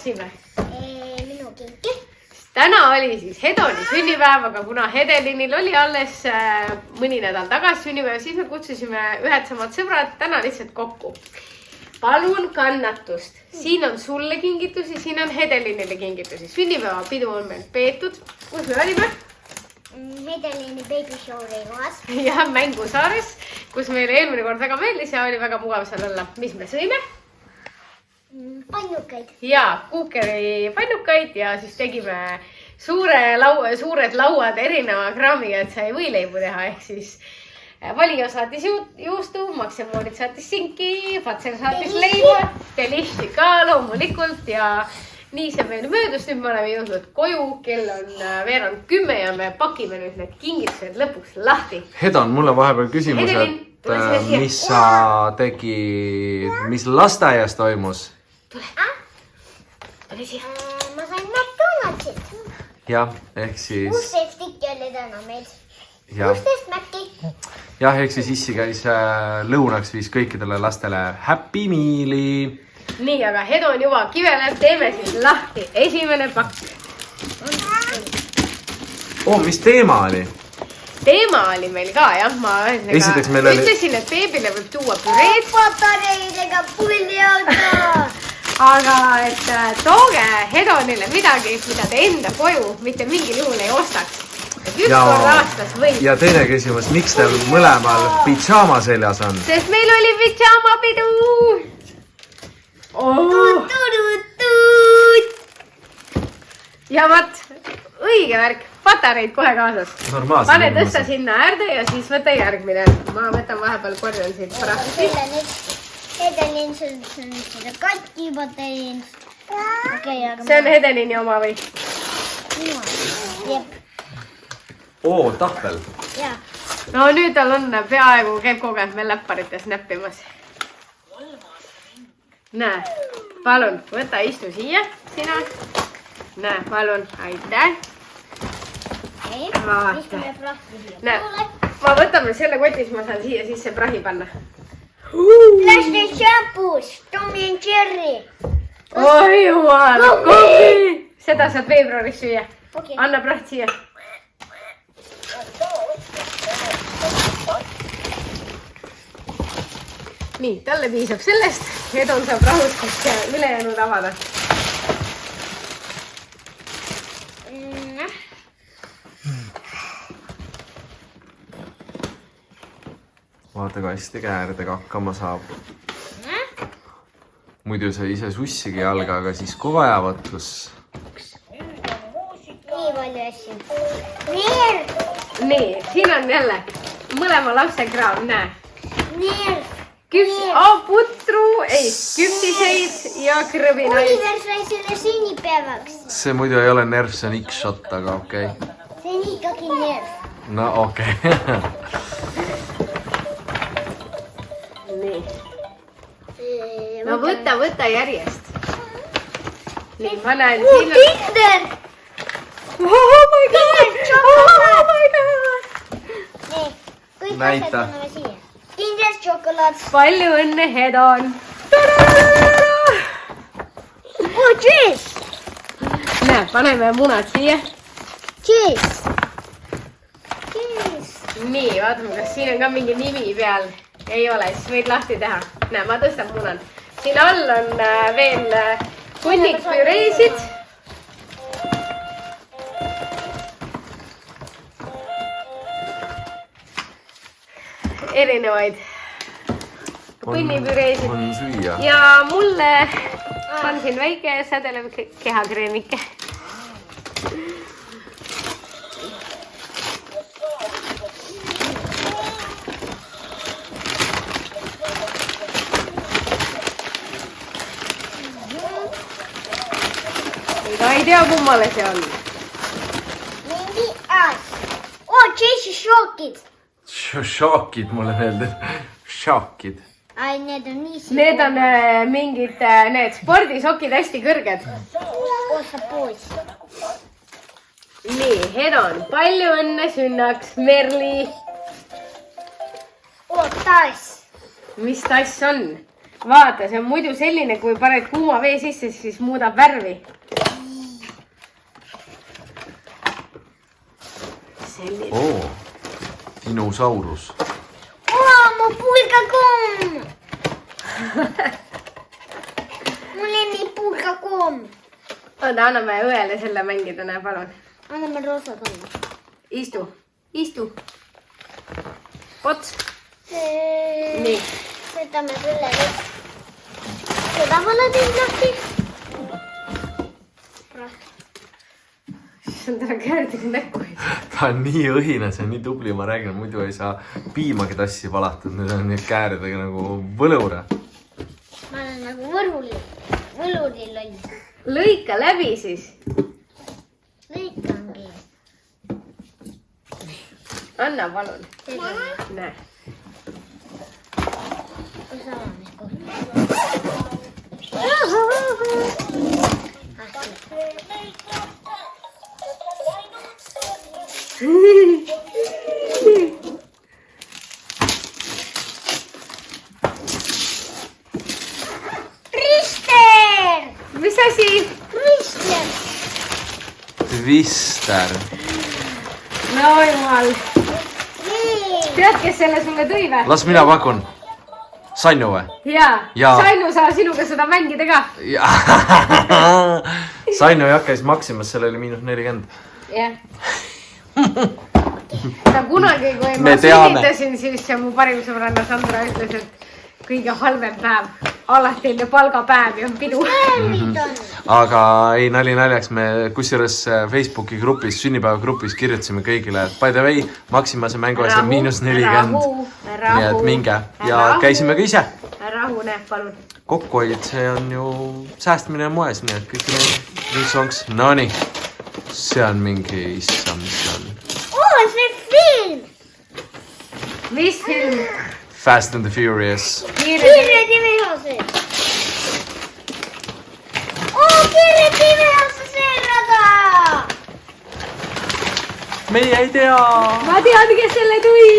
unboksime? Minu kinki. Täna oli siis Hedoni sünnipäev, aga kuna Hedelinil oli alles mõni nädal tagasi sünnipäev, siis me kutsusime ühed samad sõbrad täna lihtsalt kokku. Palun kannatust. Siin on sulle kingitusi, siin on Hedelinile kingitusi. Sünnipäeva pidu on meil peetud. Kus me olime? Hedelini baby show'i kohas. Ja Mängusaares, kus meile eelmine kord väga meeldis ja oli väga mugav seal olla. Mis me sõime? Pannukaid. Ja kuukeri pannukaid ja siis tegime suured lauad erineva kraamiga, et sai võileibu teha. Ehk siis Valio saatis juustu, Maksemoorid saatis sinki, Fatser saatis leiba, Delishi ka loomulikult ja nii see meil möödus. Nüüd me oleme jõudnud koju, kell on veerand 10 ja me pakime nüüd need kingitused lõpuks lahti. Hedon, mul on vahepeal küsimus, et mis sa tegid, mis lasteaias toimus? Tule siia. Ma sain McDonaldsit. Jah, ehk siis... 16 tikki oli täna meil. Jah. 16 Maci. Jah, ehk siis issi käis lõunaks viis kõikidele lastele Happy Meali. Nii, aga Hedon juba kivele, teeme siis lahti. Esimene pakk. Mis teema oli? Teema oli meil ka, jah. Ma ütlesin, et beebile võib tuua püreed. Patareidega pulliauto. Aga et tooge Hedonile midagi, mida te enda koju mitte mingil juhul ei ostaks. Et üks kord aastas võib. Ja teine küsimus, miks teil mõlemal pidžaama seljas on? Sest meil oli pidžaama pidu. Ja vat, õige värk. Patareid kohe kaasas. Pane tõsta sinna äärde ja siis võta järgmine. Ma võtan vahepeal korjan siit prahti. Hedelin seda katki juba tein. See on Hedelini oma või? Jep. Tahvel. Jaa. No nüüd tal on peaaegu käib kogenud meil läpparites näppimas. Näe, palun, võta istu siia, sina. Näe, palun, aitäh. Näe, ma võtame selle kotis, ma saan siia sisse prahi panna. Läsne šampus, Tommy and Jerry. Oi jumal, kohvi. Seda saad veebruaris süüa. Anna praht siia. Nii, talle piisab sellest. Hedon saab rahustust ülejäänud avada. Vaata, kui hästi käärdega hakkama saab. Muidu sa ise sussigi jalga, aga siis kui vaja võtlus. Nii palju asju. Nii, siin on jälle mõlema lapse kraam, näe. Putru, küptiseid ja krõbinaid. Oliver sai selle sünnipäevaks. See muidu ei ole nerv, see on X-shot, aga okei. See on ikkagi nerv. No okei. Nii. No võta järjest. Nii, ma näen siin... Kinder! Oh my god! Oh my god! Nii, kõik Näita. asjad anname siia. Kinder šokolaad. Palju õnne, Hedon! Cheese! Näe, paneme munad siia. Cheese! Nii, vaatame, kas siin on ka mingi nimi peal. Ei ole, siis võid lahti teha. Näe, ma tõstan munan. Siin all on veel hunnikpüreesid. Erinevaid punnipüreesid. On süüa. Ja mulle on siin väike sädelev kehakreemike. Ma ei tea, kummale see on. Mingi Cheese šokid. Šokid mulle meeldib. Šokid. Ai, need on nii siia. Need on mingid need spordisokid hästi kõrged. Osa poos. Nii, Hedon, palju õnne sünnaks, Merli. Tass. Mis tass on? vaata, see on muidu selline, kui paned kuuma vee sisse, siis muudab värvi. Selline. Dinosaurus. Mu pulgakomm. Mu lemmik pulgakomm. Oota, anname õele selle mängida, näe, palun. Anname roosa kommi. Istu. Ots. Nii. Võtame selle nüüd. Seda pole kindlasti. See on täna käärdiga näkku. Ta on nii õhine, see on nii tubli, ma räägin, muidu ei saa piimagi tassi valatud. Nüüd on need kääridega nagu võlure. Ma olen nagu võluri loll. Lõika läbi siis. Lõikangi. Anna palun. Näe. Rister! Mis asi? Rister! Twister. No jumal. Tead, kes selle sulle tõi või? Las mina pakun. Sannu või? Jaa. Jaa. Sannu saa sinuga seda mängida ka. Sannu ei hakka siis maksimas, selle oli -40. Jah. Ta kunagi, kui ma Me teame. sünnitasin, siis mu parim sõbranna Sandra ütles, et kõige halvem päev. Alati enne palgapäev ja on pidu. Aga ei, nali naljaks, me kusjuures Facebooki grupis, sünnipäevagrupis kirjutasime kõigile, et by the way, Maximase mängu ees on -40. Nii et minge ja käisime ka ise. Rahu, näe, palun. Kokkuhoid, see on ju säästmine moes, nii et kõik mis onks. No nii, see on mingi issa, mis see on. See film! Mis film? Fast and the Furious. Kiired imehosed! Kiired imehosed serrada! Meie ei tea. Ma tean, kes selle tuli.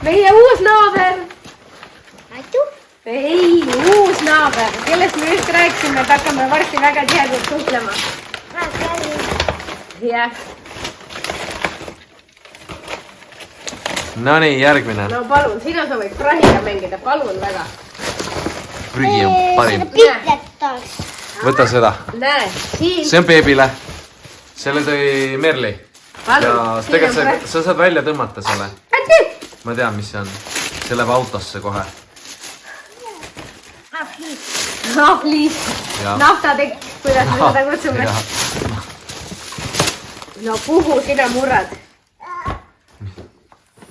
Meie uus naaber. Aitu? Ei, uus naaber. Kellest me just rääkisime, et hakkame varsti väga tihedalt suhtlema. Jah. No nii, järgmine. No palun, sina sa võid prahiga mängida, palun väga. Prügi on parim. Pitletas. Võta seda. Näe, siin. See on beebile. Selle tõi Merli. Ja tegelikult sa saad välja tõmmata selle. Ma tean, mis see on. See läheb autosse kohe. Ahliis. Naftatekk, kuidas me seda kutsume. No puhu, sina murrad.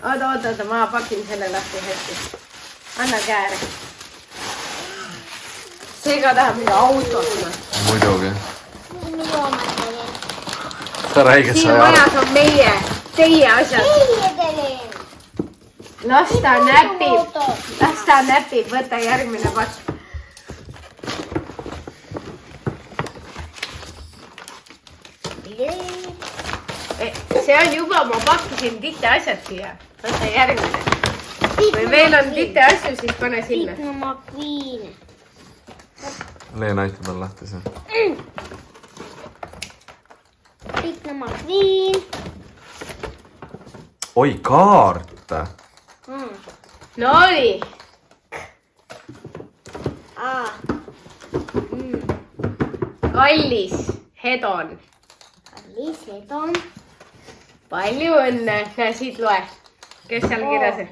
Oota, ma pakin selle lahti hästi. Anna kääre. See ka tahab mingi autot. Muidugi. Ta räiged Siin sai majas on teie asjad. Las ta näpib, võta järgmine pakk. See on juba, ma pakkisin tite asjad siia. Võta järgmine. Kui veel on tite asju, siis pane sinna. Piknomakviin. Leena aitab all lahti see. Piknomakviin. Oi, kaart. No nii. Kallis Hedon. Kallis Hedon. Palju õnne. Näe, siit loe. Kes seal kirjas on?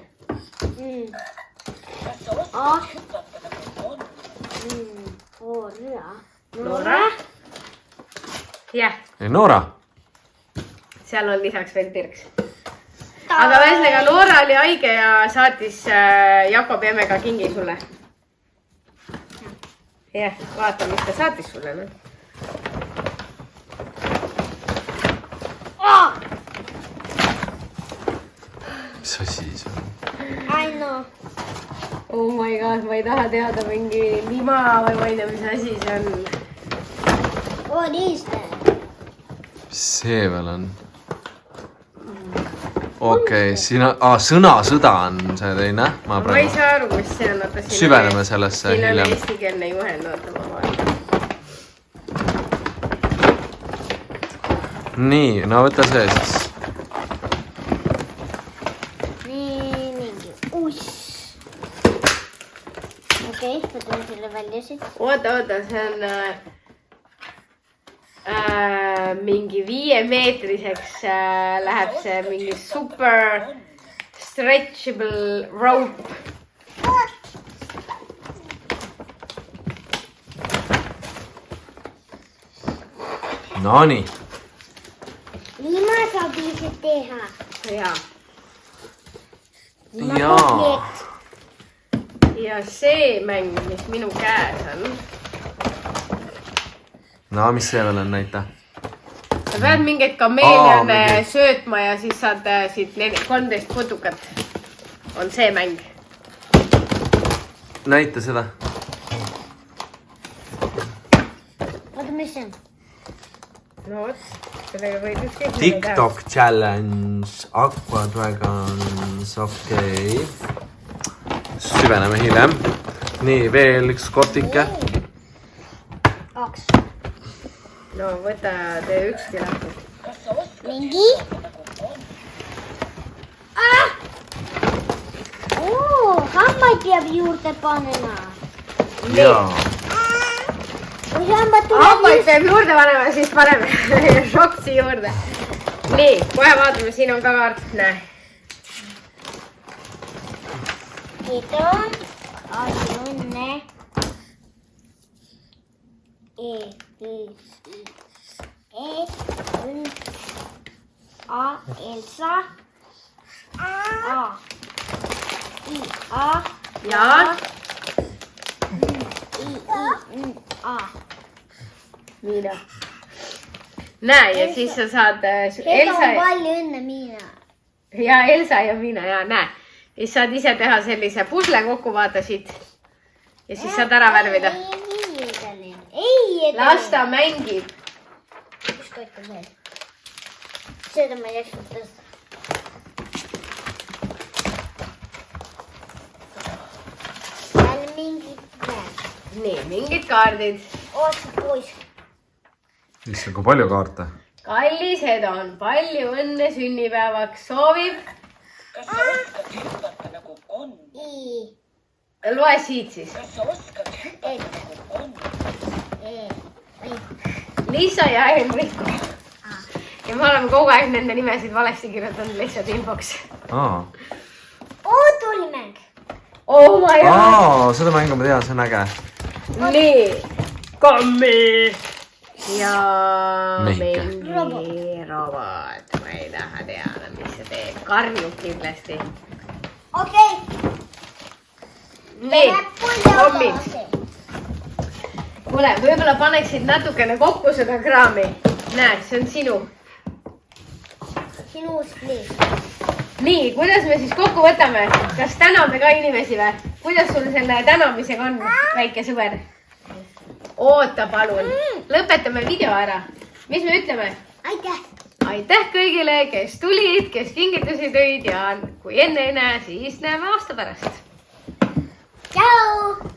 Noora. Jah. Ei, Noora. Seal on lisaks veel Pirks. Aga ühesõnaga, Noora oli haige ja saatis Jakob Jemmega kingi sulle. Jah, vaata, mis ta saatis sulle. Mis asi see on? I know. Oh my god, ma ei taha teada mingi lima või ma ei tea, mis asi see on. What is that? Mis see veel on? okei, siin on, sõnasõda on see teine. Ma ei saa aru, mis see on. Süveneme sellesse hiljem. Siin on hiljem. eestikeelne juhend, oota ma vaatan. Nii, no võta see siis. Nii, mingi uss. Okei, võtame selle välja siit. Oota, see on mingi 5-meetriseks läheb see mingi super stretchable rope. No nii. Lima saab ise teha. Jaa. Jaa. Ja see mäng, mis minu käes on. No, mis see veel on, näita? Sa pead mingeid kameelione söötma ja siis saad siit 13 putukat. On see mäng. Näita seda. Oota, mis see on? No vot, sellega võid ükskõik. TikTok challenge, Aqua Dragons, okei. Süveneme hiljem. Nii, veel üks kortike. 2. No võta, tee ükski lahti. Mingi. Hambaid peab juurde panema. Jaa. Kui hambad Hambaid peab juurde panema, siis paneme šoksi juurde. Nii, kohe vaatame, siin on ka kaart. Näe. Kiitos. Ajunne. Elsa. Ja. Miina. Näe, ja siis sa saad Elsa. Palju õnne, Miina. Ja Elsa ja Miina, ja näe. Siis saad ise teha sellise pusle kokku, vaata siit. Ja siis saad ära värvida. Las ta mängib. Üks koit on veel. Seda ma ei jaksa tõsta. Jälle mingid veel. Nii, mingid kaardid. Oota, pois. Issand, kui palju kaarte? Kallis Hedon, palju õnne sünnipäevaks soovib. Kas sa oskad hüpata nagu konn? Loe siit siis. Kas sa oskad hüpata nagu konn? Liisa ja Enrico. Ja me oleme kogu aeg nende nimesid valesti kirjutanud lihtsalt infoks. Tuli mäng. Oh my god. Seda mängu ma tean, see on äge. Nii, Kammi. Ja Mehike. mingi robot. Ma ei taha teada, mis see teeb. Karjub kindlasti. Okei. Nii, kommid. Kuule, võib-olla paneksid natukene kokku seda kraami. Näe, see on sinu. Sinu uus pliis. Nii, kuidas me siis kokku võtame? Kas täname ka inimesi või? Kuidas sul selle tänamisega on, väike sõber? Oota palun. Lõpetame video ära. Mis me ütleme? Aitäh. Aitäh kõigile, kes tulid, kes kingitusi tõid ja kui enne ei näe, siis näeme aasta pärast. Tšau.